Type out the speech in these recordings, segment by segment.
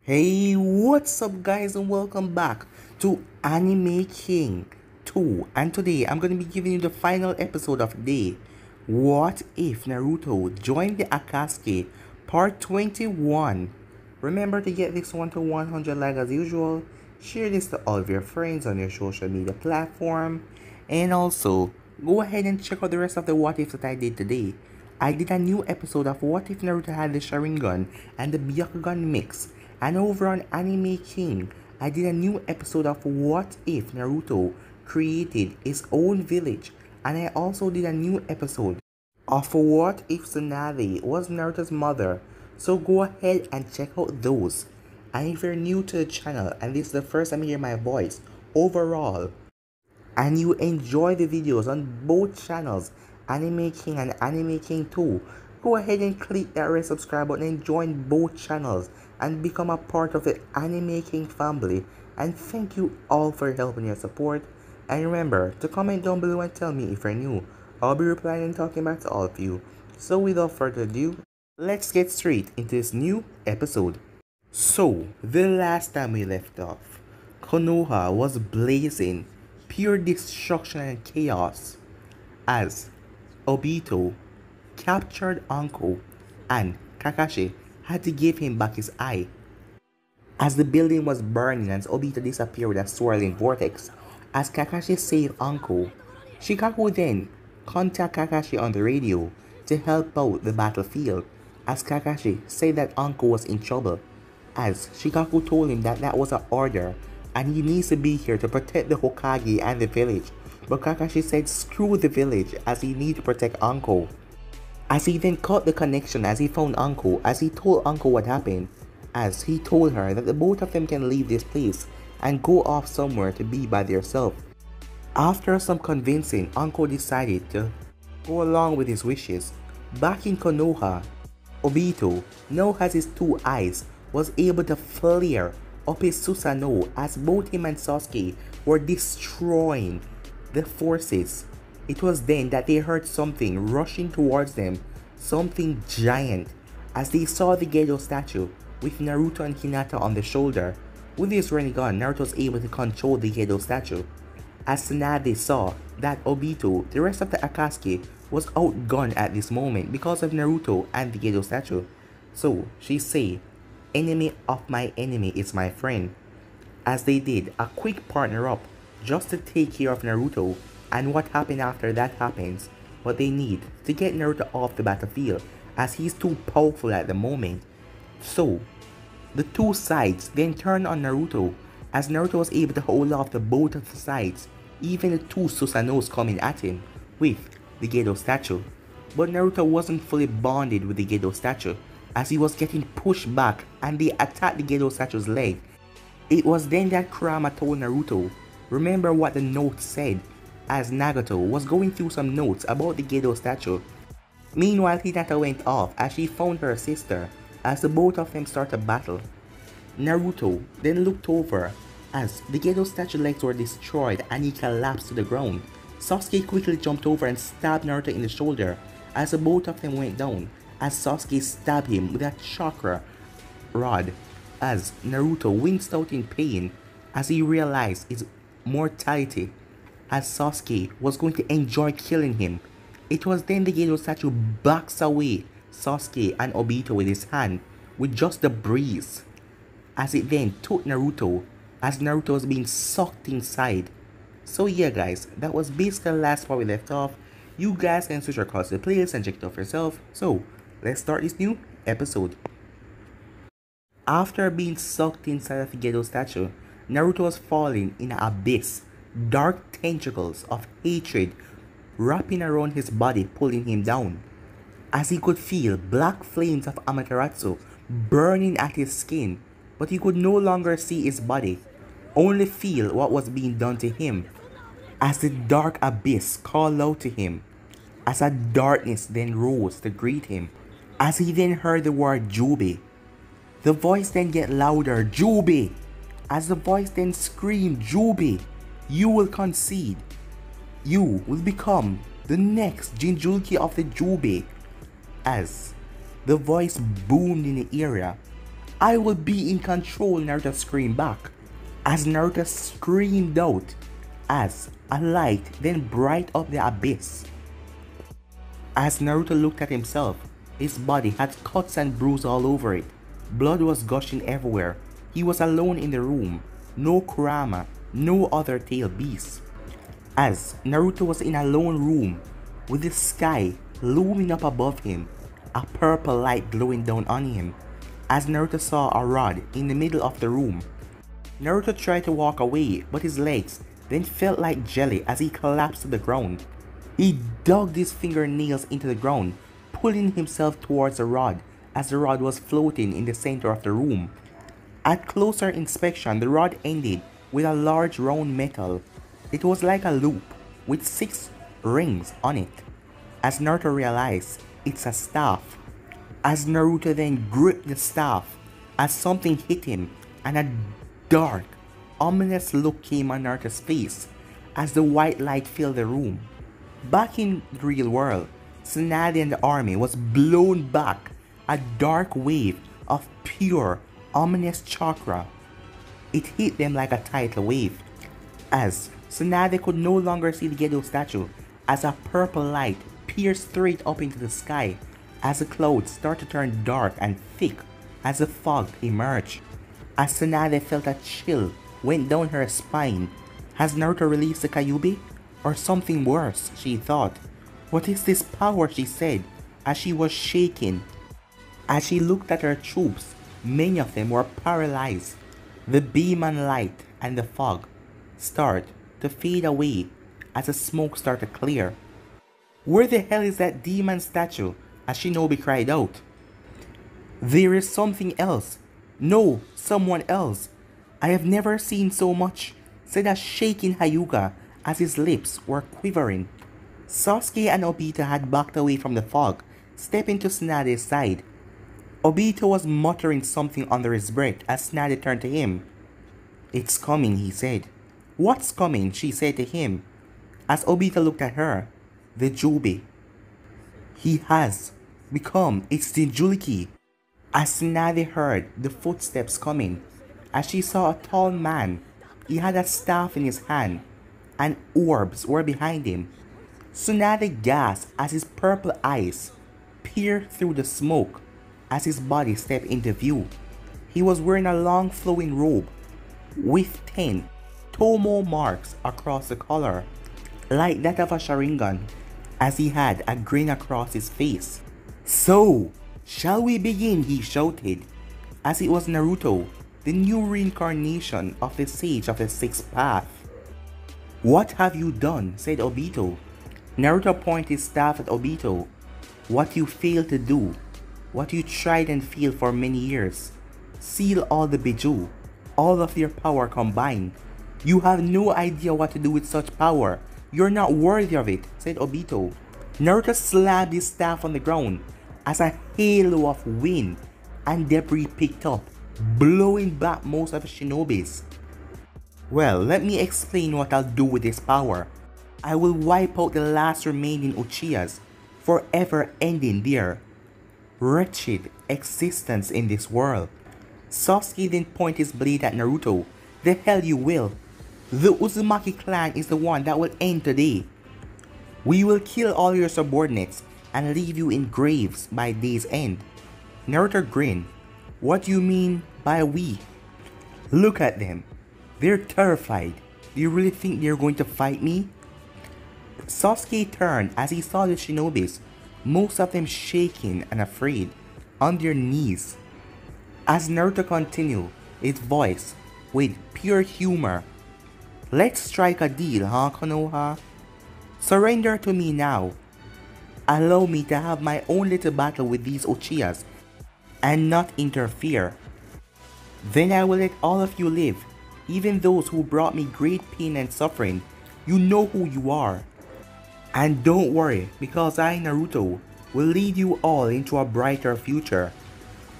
Hey, what's up guys and welcome back to Anime King 2, and today I'm going to be giving you the final episode of the day. What if Naruto joined the Akatsuki part 21? Remember to get this one to 100 like as usual, share this to all of your friends on your social media platform, and also go ahead and check out the rest of the what ifs that I did today. I did a new episode of What If Naruto Had the Sharingan and the Byakugan mix. And over on Anime King, I did a new episode of What If Naruto created his own village. And I also did a new episode of What If Tsunade was Naruto's mother. So go ahead and check out those. And if you're new to the channel and this is the first time you hear my voice overall, and you enjoy the videos on both channels, Anime King and Anime King 2, go ahead and click that red subscribe button and join both channels and become a part of the Anime King family. And thank you all for your help and your support. And remember to comment down below and tell me if you're new. I'll be replying and talking back to all of you. So without further ado, let's get straight into this new episode. So, the last time we left off, Konoha was blazing pure destruction and chaos as Obito captured Anko and Kakashi had to give him back his eye. As the building was burning and Obito disappeared with a swirling vortex, as Kakashi saved Anko, Shikaku then contacted Kakashi on the radio to help out the battlefield, as Kakashi said that Anko was in trouble, as Shikaku told him that that was an order and he needs to be here to protect the Hokage and the village. But Kakashi said screw the village as he needs to protect Anko. As he then cut the connection as he found Anko, as he told Anko what happened, as he told her that the both of them can leave this place and go off somewhere to be by themselves. After some convincing, Anko decided to go along with his wishes. Back in Konoha, Obito, now has his two eyes, was able to flare up his Susanoo as both him and Sasuke were destroying the forces. It was then that they heard something rushing towards them, something giant, as they saw the Gedo statue with Naruto and Hinata on the shoulder. With his Rinnegan, Naruto was able to control the Gedo statue. As Tsunade saw that Obito, the rest of the Akatsuki, was outgunned at this moment because of Naruto and the Gedo statue. So she said, "Enemy of my enemy is my friend." As they did a quick partner up just to take care of Naruto, and what happened after that happens, what they need to get Naruto off the battlefield as he's too powerful at the moment. So the two sides then turned on Naruto as Naruto was able to hold off the both of the sides, even the two Susanoos coming at him with the Gedo statue. But Naruto wasn't fully bonded with the Gedo statue as he was getting pushed back and they attacked the Gedo statue's leg. It was then that Kurama told Naruto, remember what the note said, as Nagato was going through some notes about the Gedo statue. Meanwhile, Hinata went off as she found her sister as the both of them started a battle. Naruto then looked over as the Gedo statue legs were destroyed and he collapsed to the ground. Sasuke quickly jumped over and stabbed Naruto in the shoulder as the both of them went down, as Sasuke stabbed him with a chakra rod, as Naruto winced out in pain as he realized his mortality, as Sasuke was going to enjoy killing him. It was then the Gedo statue backs away Sasuke and Obito with his hand with just the breeze, as it then took Naruto as Naruto was being sucked inside. So yeah guys, that was basically the last part we left off. You guys can switch across the playlist and check it out for yourself. So let's start this new episode. After being sucked inside of the Gedo statue, Naruto was falling in an abyss, dark tentacles of hatred wrapping around his body, pulling him down, as he could feel black flames of Amaterasu burning at his skin, but he could no longer see his body, only feel what was being done to him, as the dark abyss called out to him, as a darkness then rose to greet him, as he then heard the word Jubi. The voice then get louder, Jubi, as the voice then screamed, Jubi, you will concede. You will become the next Jinchuriki of the Jubi. As the voice boomed in the area, I will be in control, Naruto screamed back. As Naruto screamed out, as a light then bright up the abyss. As Naruto looked at himself, his body had cuts and bruises all over it. Blood was gushing everywhere. He was alone in the room. No Kurama, no other tail beasts. As Naruto was in a lone room, with the sky looming up above him, a purple light glowing down on him. As Naruto saw a rod in the middle of the room, Naruto tried to walk away, but his legs then felt like jelly as he collapsed to the ground. He dug his fingernails into the ground, pulling himself towards the rod as the rod was floating in the center of the room. At closer inspection, the rod ended with a large round metal. It was like a loop with 6 rings on it. As Naruto realized, it's a staff. As Naruto then gripped the staff, as something hit him and a dark, ominous look came on Naruto's face as the white light filled the room. Back in the real world, Tsunade and the army was blown back, a dark wave of pure, ominous chakra. It hit them like a tidal wave, as Tsunade could no longer see the Gedo statue as a purple light pierced straight up into the sky as the clouds started to turn dark and thick as the fog emerged. As Tsunade felt a chill went down her spine. Has Naruto released the Kyuubi? Or something worse, she thought. What is this power, she said, as she was shaking. As she looked at her troops, many of them were paralyzed. The beam and light and the fog start to fade away as the smoke started to clear. Where the hell is that demon statue? As Shinobi cried out. There is something else. No, someone else. I have never seen so much, said a shaking Hyuga as his lips were quivering. Sasuke and Obito had backed away from the fog, stepping to Tsunade's side. Obito was muttering something under his breath as Tsunade turned to him. It's coming, he said. What's coming? She said to him. As Obito looked at her, the Jubi. He has become its Jinchuriki. As Tsunade heard the footsteps coming, as she saw a tall man, he had a staff in his hand, and orbs were behind him. Tsunade gasped as his purple eyes peered through the smoke as his body stepped into view. He was wearing a long flowing robe with 10 Tomo marks across the collar, like that of a Sharingan, as he had a grin across his face. So, shall we begin? He shouted, as it was Naruto, the new reincarnation of the Sage of the Sixth Path. What have you done? Said Obito. Naruto pointed his staff at Obito. What you failed to do, what you tried and failed for many years. Seal all the Biju, all of your power combined. You have no idea what to do with such power. You're not worthy of it, said Obito. Naruto slammed his staff on the ground as a halo of wind and debris picked up, blowing back most of the shinobis. Well, let me explain what I'll do with this power. I will wipe out the last remaining Uchihas, forever ending their wretched existence in this world. Sasuke then pointed his blade at Naruto. The hell you will. The Uzumaki clan is the one that will end today. We will kill all your subordinates and leave you in graves by day's end. Naruto grinned. What do you mean by we? Look at them. They're terrified. Do you really think they're going to fight me? Sasuke turned as he saw the shinobis, most of them shaking and afraid, on their knees. As Naruto continued, his voice with pure humor. Let's strike a deal, huh, Konoha? Surrender to me now. Allow me to have my own little battle with these Uchihas and not interfere. Then I will let all of you live, even those who brought me great pain and suffering. You know who you are. And don't worry, because I, Naruto, will lead you all into a brighter future.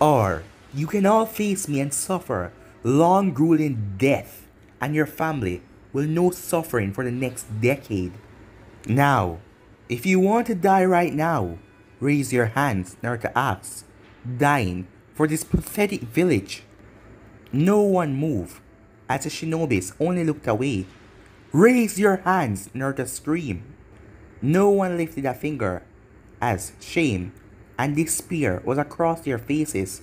Or you can all face me and suffer long grueling death, and your family will know suffering for the next decade. Now, if you want to die right now, raise your hands, Naruto asked. Dying for this pathetic village. No one moved, as the shinobis only looked away. Raise your hands, Naruto screamed. No one lifted a finger, as shame and despair was across their faces.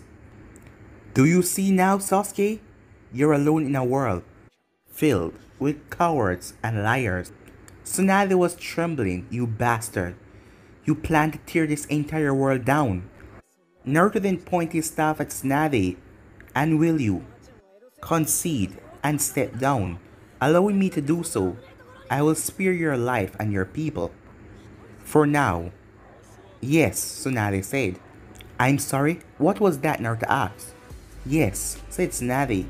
Do you see now, Sasuke? You're alone in a world filled with cowards and liars. Tsunade was trembling. You bastard. You plan to tear this entire world down. Naruto then pointed his staff at Tsunade. And will you concede and step down, allowing me to do so? I will spare your life and your people. For now. Yes, Tsunade said. I'm sorry, what was that? Naruto asked. Yes, said Tsunade.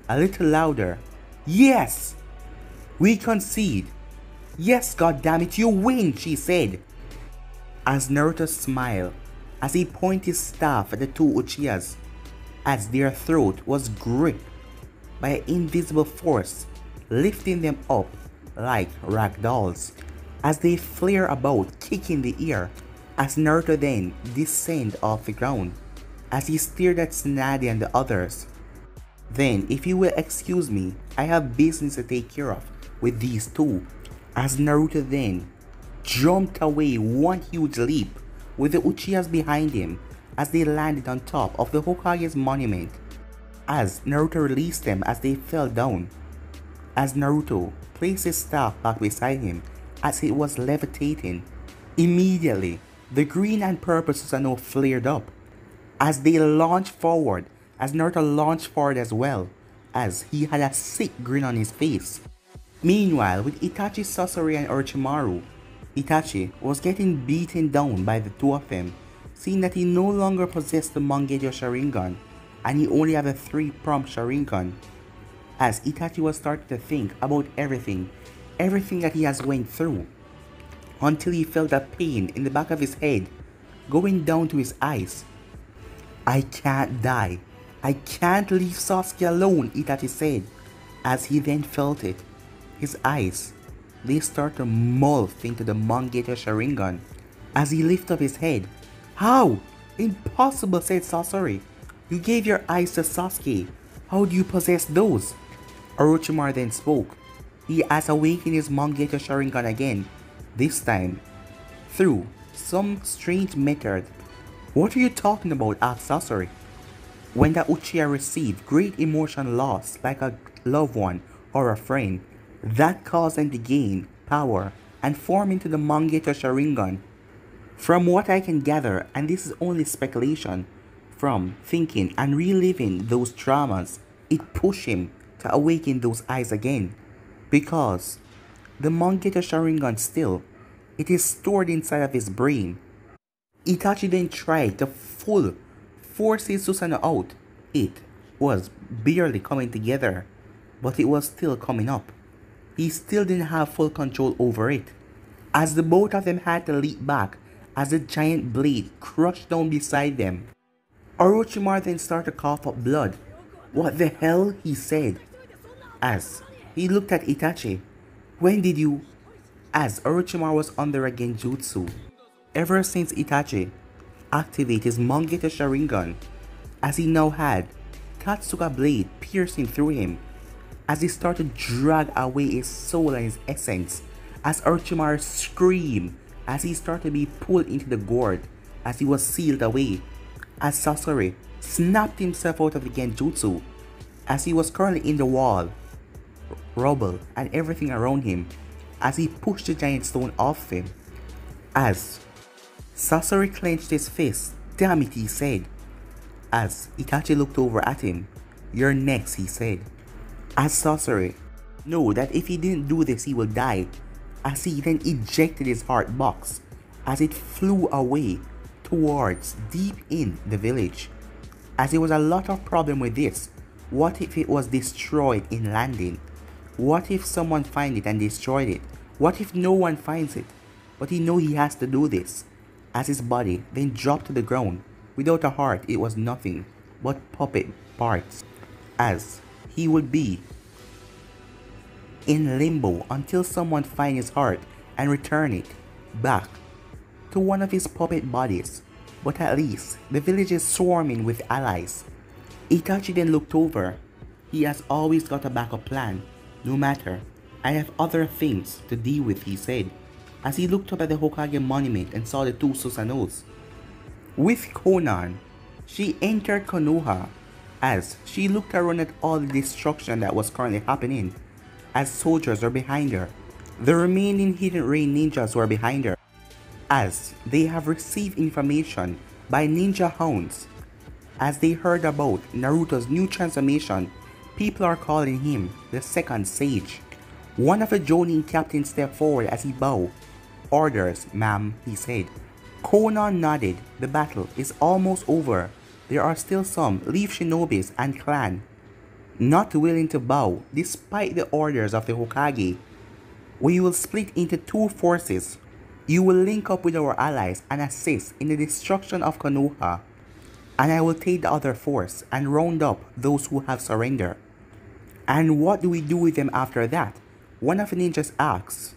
A little louder. Yes! We concede. Yes, goddammit, you win, she said. As Naruto smiled, as he pointed his staff at the two Uchihas, as their throat was gripped by an invisible force, lifting them up like rag dolls, as they flare about, kicking the air, as Naruto then descended off the ground, as he stared at Tsunade and the others. Then, if you will excuse me, I have business to take care of with these two, as Naruto then jumped away one huge leap with the Uchihas behind him as they landed on top of the Hokage's monument, as Naruto released them as they fell down, as Naruto placed his staff back beside him as it was levitating. Immediately, the green and purple Susanoo flared up as they launched forward, as Naruto launched forward as well, as he had a sick grin on his face. Meanwhile, with Itachi, Sasori and Orochimaru, Itachi was getting beaten down by the two of them, seeing that he no longer possessed the Mangekyou Sharingan and he only had a 3-pronged Sharingan. As Itachi was starting to think about everything that he has went through, until he felt a pain in the back of his head, going down to his eyes. I can't die. I can't leave Sasuke alone, Itachi said, as he then felt it. His eyes, they start to morph into the Mangekyou Sharingan as he lifted up his head. How? Impossible, said Sasori. You gave your eyes to Sasuke. How do you possess those? Orochimaru then spoke. He has awakened his Mangekyou Sharingan again, this time through some strange method. What are you talking about? Asked Sasori. When the Uchiha received great emotional loss like a loved one or a friend, that caused them to gain power and form into the Mangekyou Sharingan. From what I can gather, and this is only speculation, from thinking and reliving those traumas, it pushed him to awaken those eyes again. Because the Mangekyou Sharingan still, it is stored inside of his brain. Itachi then tried to force his Susanoo out. It was barely coming together, but it was still coming up. He still didn't have full control over it, as the both of them had to leap back as the giant blade crushed down beside them. Orochimaru then started to cough up blood. What the hell? He said, as he looked at Itachi. When did you? As Orochimaru was under a genjutsu. Ever since Itachi activated his Mangekyou Sharingan, as he now had Katsuga blade piercing through him, as he started to drag away his soul and his essence, as Orochimaru screamed as he started to be pulled into the gourd as he was sealed away, as Sasori snapped himself out of the genjutsu as he was currently in the wall, rubble and everything around him, as he pushed the giant stone off him. As Sasori clenched his fist. Damn it, he said, as Itachi looked over at him. You're next, he said, as Sasori knew that if he didn't do this he will die, as he then ejected his heart box as it flew away towards deep in the village. As there was a lot of problem with this. What if it was destroyed in landing? What if someone find it and destroyed it? What if no one finds it? But he know he has to do this, as his body then dropped to the ground. Without a heart, it was nothing but puppet parts, as he would be in limbo until someone find his heart and return it back to one of his puppet bodies. but at least the village is swarming with allies. Itachi then looked over. He has always got a backup plan. No matter, I have other things to deal with, he said, as he looked up at the Hokage monument and saw the two Susanos. With Konan, she entered Konoha as she looked around at all the destruction that was currently happening, as soldiers were behind her. The remaining Hidden Rain ninjas were behind her, as they have received information by ninja hounds. As they heard about Naruto's new transformation, people are calling him the second sage. One of the Jonin captains stepped forward as he bowed. Orders, ma'am, he said. Konan nodded. The battle is almost over. There are still some Leaf Shinobis and clan not willing to bow despite the orders of the Hokage. We will split into two forces. You will link up with our allies and assist in the destruction of Konoha, and I will take the other force and round up those who have surrendered. And what do we do with them after that? One of the ninjas asks.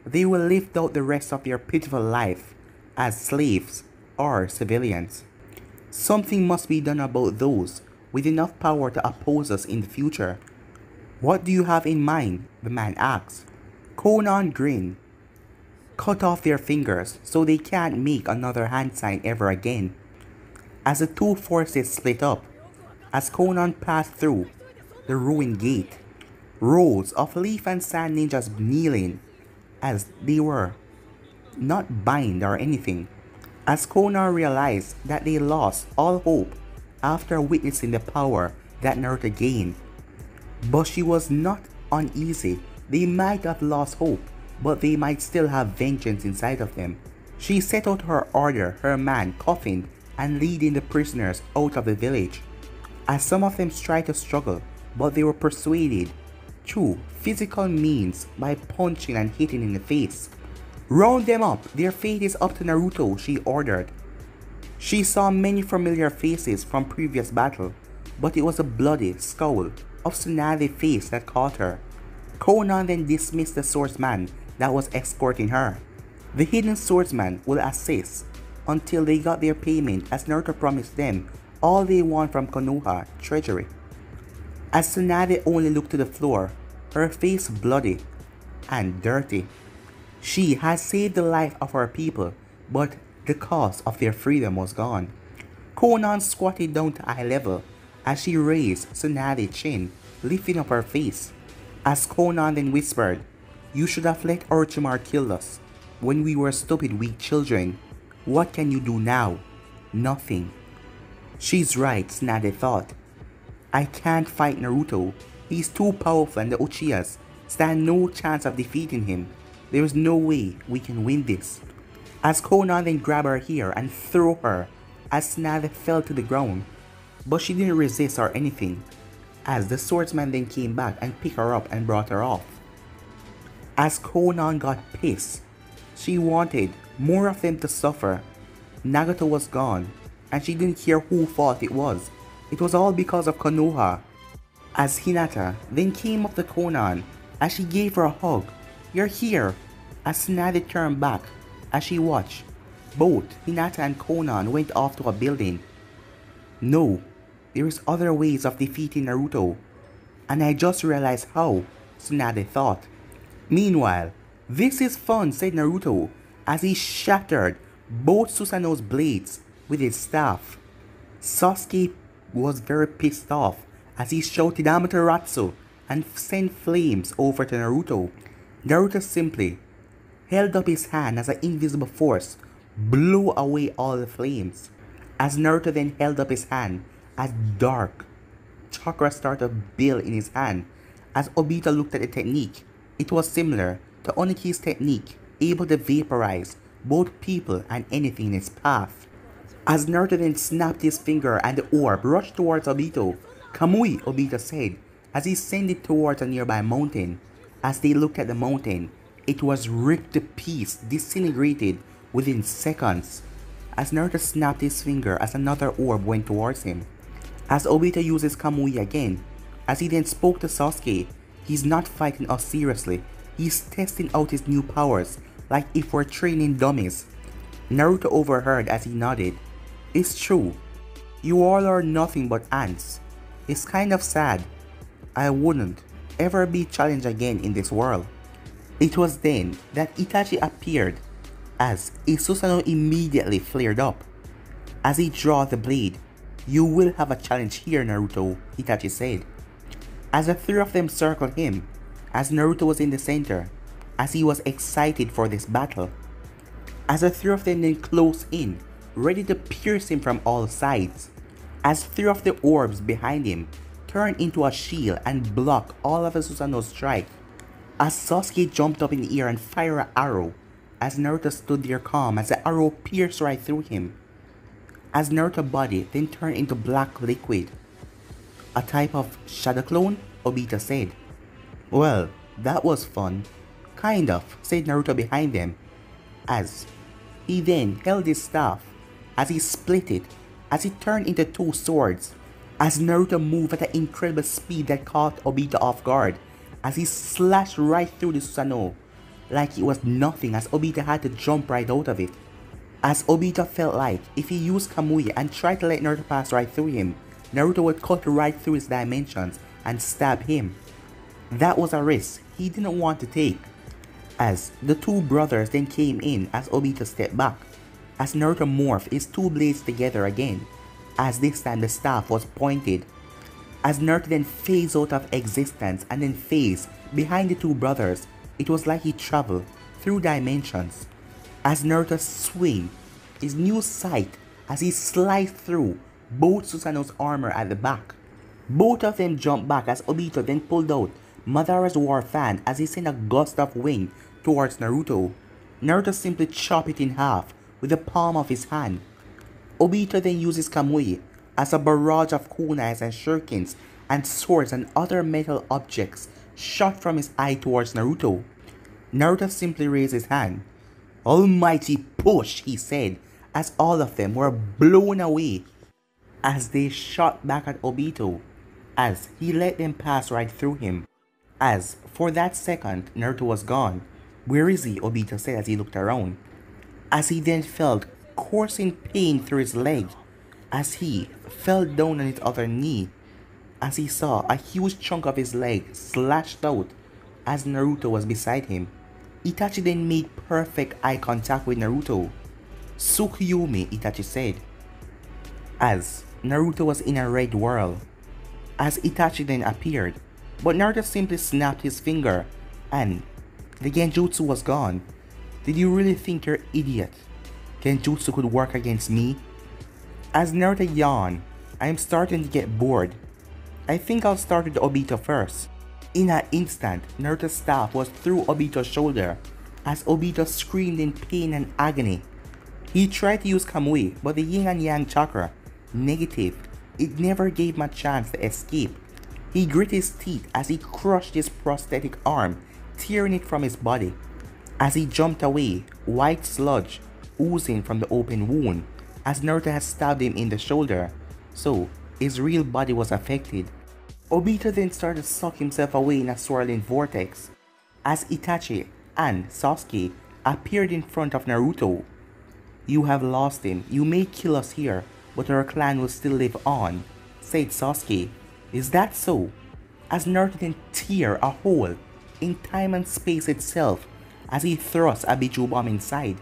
They will live out the rest of their pitiful life as slaves or civilians. Something must be done about those with enough power to oppose us in the future. What do you have in mind? The man asked. Konan grinned. Cut off their fingers so they can't make another hand sign ever again. As the two forces split up, as Konan passed through the ruined gate, rows of leaf and sand ninjas kneeling as they were not bind or anything, as Konan realized that they lost all hope after witnessing the power that Naruto gained. But she was not uneasy. They might have lost hope, but they might still have vengeance inside of them. She set out her order, her man coughing and leading the prisoners out of the village, as some of them tried to struggle, but they were persuaded through physical means by punching and hitting in the face. Round them up, their fate is up to Naruto, she ordered. She saw many familiar faces from previous battle, but it was a bloody scowl of Tsunade's face that caught her. Konan then dismissed the swordsman that was escorting her. The hidden swordsman will assist until they got their payment, as Naruto promised them all they want from Konoha treasury. As Tsunade only looked to the floor, her face bloody and dirty. She had saved the life of her people, but the cause of their freedom was gone. Konan squatted down to eye level as she raised Tsunade's chin, lifting up her face. As Konan then whispered, "You should have let Orochimaru kill us when we were stupid weak children. What can you do now? Nothing." She's right, Tsunade thought. I can't fight Naruto. He's too powerful and the Uchihas stand no chance of defeating him. There is no way we can win this. As Konan then grabbed her hair and threw her as Tsunade fell to the ground, but she didn't resist or anything, as the swordsman then came back and picked her up and brought her off. As Konan got pissed, she wanted more of them to suffer. Nagato was gone, and she didn't care whose fault it was. It was all because of Konoha. As Hinata then came up to Konan as she gave her a hug. "You're here," as Tsunade turned back as she watched. Both Hinata and Konan went off to a building. No, there is other ways of defeating Naruto, and I just realized how, Tsunade thought. Meanwhile, "This is fun," said Naruto as he shattered both Susanoo's blades with his staff. Sasuke was very pissed off as he shouted Amaterasu and sent flames over to Naruto. Naruto simply held up his hand as an invisible force blew away all the flames. As Naruto then held up his hand, a dark chakra started to build in his hand. As Obito looked at the technique, it was similar to Oniki's technique, able to vaporize both people and anything in its path. As Naruto then snapped his finger and the orb rushed towards Obito. "Kamui," Obito said, as he sent it towards a nearby mountain. As they looked at the mountain, it was ripped to pieces, disintegrated within seconds. As Naruto snapped his finger as another orb went towards him. As Obito uses Kamui again, as he then spoke to Sasuke, "He's not fighting us seriously. He's testing out his new powers, like if we're training dummies." Naruto overheard as he nodded. It's true. You all are nothing but ants. It's kind of sad. I wouldn't ever be challenged again in this world. It was then that Itachi appeared, as Susanoo immediately flared up. As he drew the blade, "You will have a challenge here, Naruto," Itachi said. As the three of them circled him, as Naruto was in the center, as he was excited for this battle. As the three of them then closed in, ready to pierce him from all sides. As three of the orbs behind him turned into a shield and blocked all of Susanoo's strike. As Sasuke jumped up in the air and fired an arrow, as Naruto stood there calm as the arrow pierced right through him. As Naruto's body then turned into black liquid. "A type of shadow clone?" Obito said. "Well, that was fun." "Kind of," said Naruto behind them, as he then held his staff, as he split it, as it turned into two swords, as Naruto moved at an incredible speed that caught Obito off guard, as he slashed right through the Susanoo, like it was nothing, as Obito had to jump right out of it. As Obito felt like if he used Kamui and tried to let Naruto pass right through him, Naruto would cut right through his dimensions and stab him. That was a risk he didn't want to take. As the two brothers then came in as Obito stepped back, as Naruto morphed his two blades together again, as this time the staff was pointed. As Naruto then phased out of existence and then phased behind the two brothers, it was like he traveled through dimensions. As Naruto swung his new sight as he sliced through both Susanoo's armor at the back. Both of them jumped back as Obito then pulled out Madara's war fan as he sent a gust of wind towards Naruto. Naruto simply chopped it in half with the palm of his hand. Obito then uses Kamui as a barrage of kunais and shurikens and swords and other metal objects shot from his eye towards Naruto. Naruto simply raised his hand. "Almighty push," he said, as all of them were blown away as they shot back at Obito, as he let them pass right through him. As for that second, Naruto was gone. "Where is he?" Obito said as he looked around. As he then felt coursing pain through his leg, as he fell down on his other knee, as he saw a huge chunk of his leg slashed out as Naruto was beside him. Itachi then made perfect eye contact with Naruto. "Tsukuyomi," Itachi said, as Naruto was in a red whirl. As Itachi then appeared, but Naruto simply snapped his finger and the genjutsu was gone. "Did you really think, you're idiot, genjutsu could work against me?" As Naruto yawned, "I am starting to get bored. I think I'll start with Obito first." In an instant, Naruto's staff was through Obito's shoulder as Obito screamed in pain and agony. He tried to use Kamui, but the yin and yang chakra, negative, it never gave him a chance to escape. He grit his teeth as he crushed his prosthetic arm, tearing it from his body. As he jumped away, white sludge oozing from the open wound, as Naruto had stabbed him in the shoulder, so his real body was affected. Obito then started to suck himself away in a swirling vortex, as Itachi and Sasuke appeared in front of Naruto. "You have lost him. You may kill us here, but our clan will still live on," said Sasuke. "Is that so?" As Naruto then tear a hole in time and space itself as he thrust a Biju bomb inside.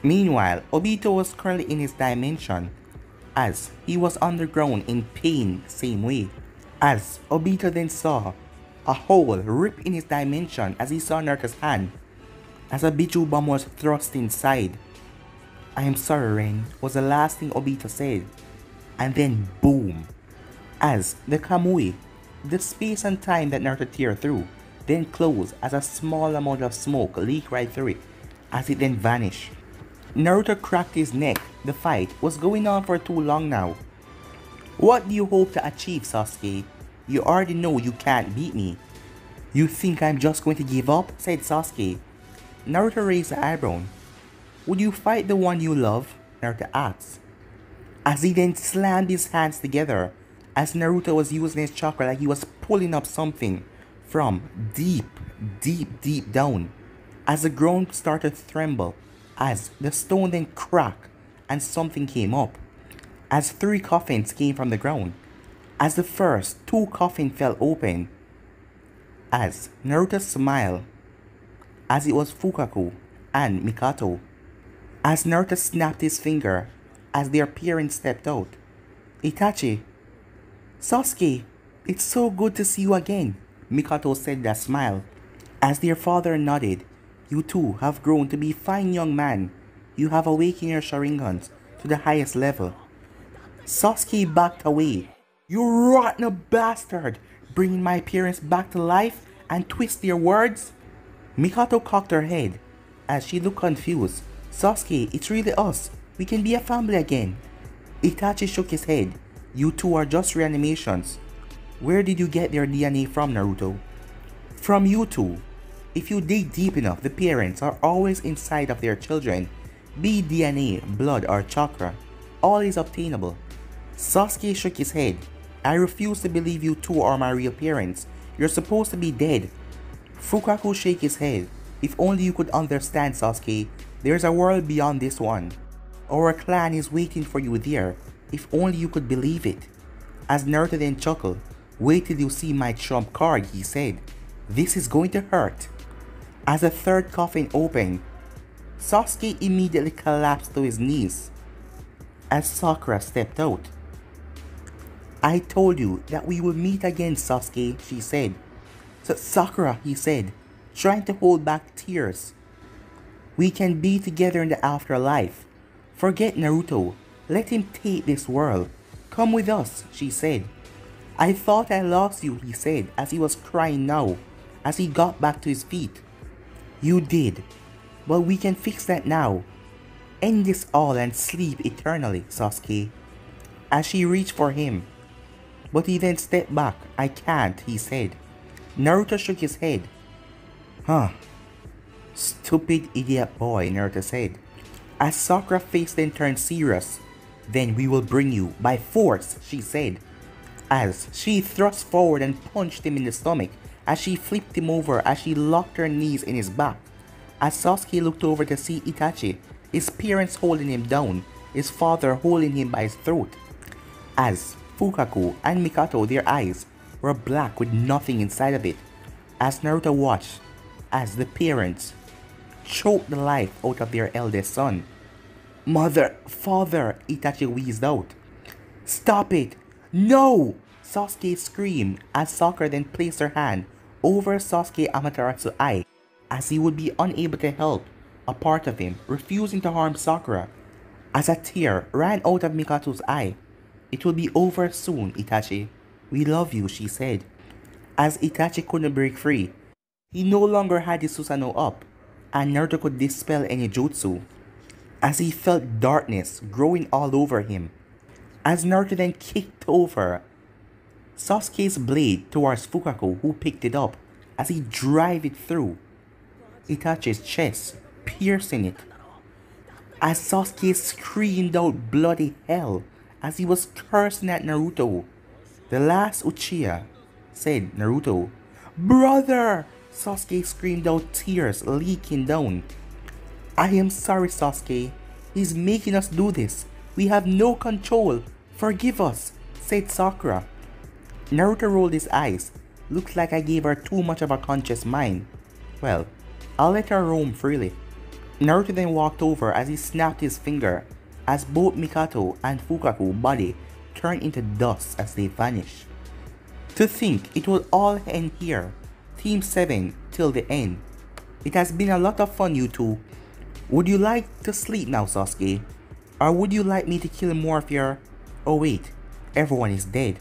Meanwhile, Obito was currently in his dimension, as he was underground in pain same way. As Obito then saw a hole rip in his dimension as he saw Naruto's hand, as a Biju bomb was thrust inside. "I am sorry, Ren," was the last thing Obito said, and then boom. As the Kamui, the space and time that Naruto tear through, then closed as a small amount of smoke leaked right through it, as it then vanished. Naruto cracked his neck. The fight was going on for too long now. "What do you hope to achieve, Sasuke? You already know you can't beat me." "You think I'm just going to give up?" said Sasuke. Naruto raised an eyebrow. "Would you fight the one you love?" Naruto asked. As he then slammed his hands together, as Naruto was using his chakra like he was pulling up something from deep down. As the ground started to tremble, as the stone then cracked and something came up. as 3 coffins came from the ground. As the first 2 coffins fell open, as Naruto smiled, as it was Fukaku and Mikato. As Naruto snapped his finger, as their parents stepped out. Itachi, Sasuke, it's so good to see you again, Mikato said with a smile. As their father nodded, you two have grown to be fine young men. You have awakened your Sharingans to the highest level. Sasuke backed away. You rotten bastard! Bringing my parents back to life and twist their words? Mikato cocked her head as she looked confused. Sasuke, it's really us. We can be a family again. Itachi shook his head. You two are just reanimations. Where did you get their DNA from, Naruto? From you two. If you dig deep enough, the parents are always inside of their children. Be DNA, blood or chakra. All is obtainable. Sasuke shook his head. I refuse to believe you two are my real parents. You're supposed to be dead. Fukaku shook his head. If only you could understand, Sasuke. There's a world beyond this one. Our clan is waiting for you there. If only you could believe it. As Naruto then chuckled. Wait till you see my trump card, he said. This is going to hurt. As the 3rd coffin opened, Sasuke immediately collapsed to his knees. As Sakura stepped out. I told you that we will meet again, Sasuke, she said. Sakura, he said, trying to hold back tears. We can be together in the afterlife. Forget Naruto. Let him take this world. Come with us, she said. I thought I lost you, he said, as he was crying now, as he got back to his feet. You did. But we can fix that now. End this all and sleep eternally, Sasuke. As she reached for him. But he then stepped back. I can't, he said. Naruto shook his head. Huh. Stupid idiot boy, Naruto said. As Sakura's face then turned serious. Then we will bring you by force, she said. As she thrust forward and punched him in the stomach. As she flipped him over as she locked her knees in his back. As Sasuke looked over to see Itachi, his parents holding him down, his father holding him by his throat. As Fukaku and Mikato, their eyes were black with nothing inside of it. As Naruto watched, as the parents choked the life out of their eldest son. Mother, father, Itachi wheezed out. Stop it! No! Sasuke screamed as Sakura then placed her hand over Sasuke Amateratsu's eye as he would be unable to help a part of him, refusing to harm Sakura. As a tear ran out of Mikato's eye. It will be over soon, Itachi. We love you, she said. As Itachi couldn't break free, he no longer had his Susanoo up, and Naruto could dispel any jutsu. As he felt darkness growing all over him. As Naruto then kicked over Sasuke's blade towards Fukaku, who picked it up as he drove it through Itachi's chest, piercing it. As Sasuke screamed out bloody hell as he was cursing at Naruto. The last Uchiha said Naruto. Brother! Sasuke screamed out, tears leaking down. I am sorry, Sasuke. He's making us do this. We have no control. Forgive us, said Sakura. Naruto rolled his eyes. Looks like I gave her too much of a conscious mind. Well, I'll let her roam freely. Naruto then walked over as he snapped his finger as both Mikato and Fukaku's body turned into dust as they vanished. To think it will all end here. Team 7 till the end. It has been a lot of fun, you two. Would you like to sleep now, Sasuke? Or would you like me to kill more of your... Oh wait, everyone is dead.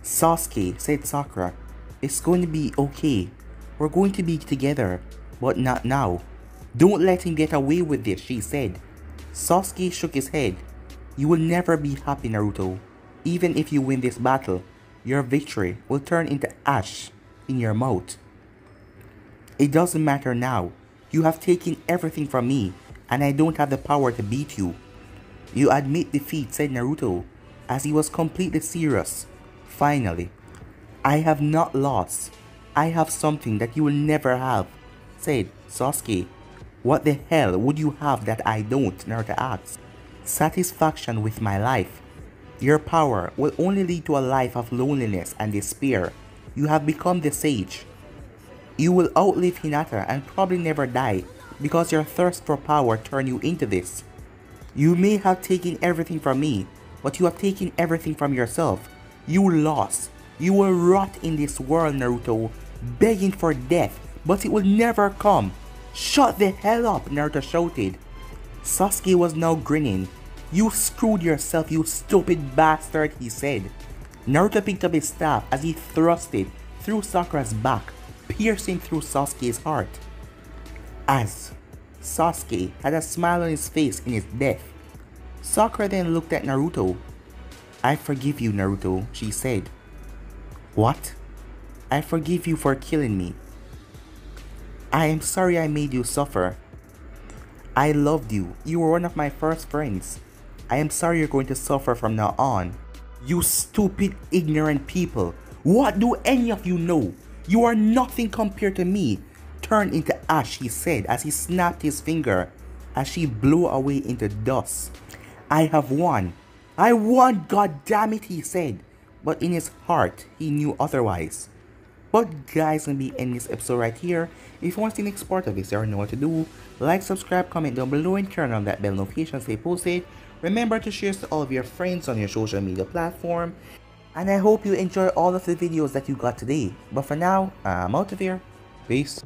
Sasuke, said Sakura, it's going to be okay. We're going to be together, but not now. Don't let him get away with this, she said. Sasuke shook his head. You will never be happy, Naruto. Even if you win this battle, your victory will turn into ash in your mouth. It doesn't matter now. You have taken everything from me, and I don't have the power to beat you. You admit defeat, said Naruto, as he was completely serious. Finally, I have not lost. I have something that you will never have, said Sasuke. What the hell would you have that I don't? Naruto asked. satisfaction with my life. Your power will only lead to a life of loneliness and despair. You have become the sage. You will outlive Hinata and probably never die because your thirst for power turned you into this. You may have taken everything from me, but you have taken everything from yourself. You lost. You will rot in this world, Naruto, begging for death, but it will never come. Shut the hell up, Naruto shouted. Sasuke was now grinning. You screwed yourself, you stupid bastard, he said. Naruto picked up his staff as he thrust it through Sakura's back, piercing through Sasuke's heart. As Sasuke had a smile on his face in his death, Sakura then looked at Naruto. I forgive you, Naruto, she said. What? I forgive you for killing me. I am sorry I made you suffer. I loved you. You were one of my first friends. I am sorry you're going to suffer from now on. You stupid, ignorant people. What do any of you know? You are nothing compared to me. Turn into ash, he said as he snapped his finger as she blew away into dust. I have won. I won, god damn it, he said. But in his heart, he knew otherwise. But guys, I'm going to be ending this episode right here. If you want to see the next part of this, you already know what to do. Like, subscribe, comment down below, and turn on that bell notification so they posted. Remember to share to all of your friends on your social media platform. And I hope you enjoy all of the videos that you got today. But for now, I'm out of here. Peace.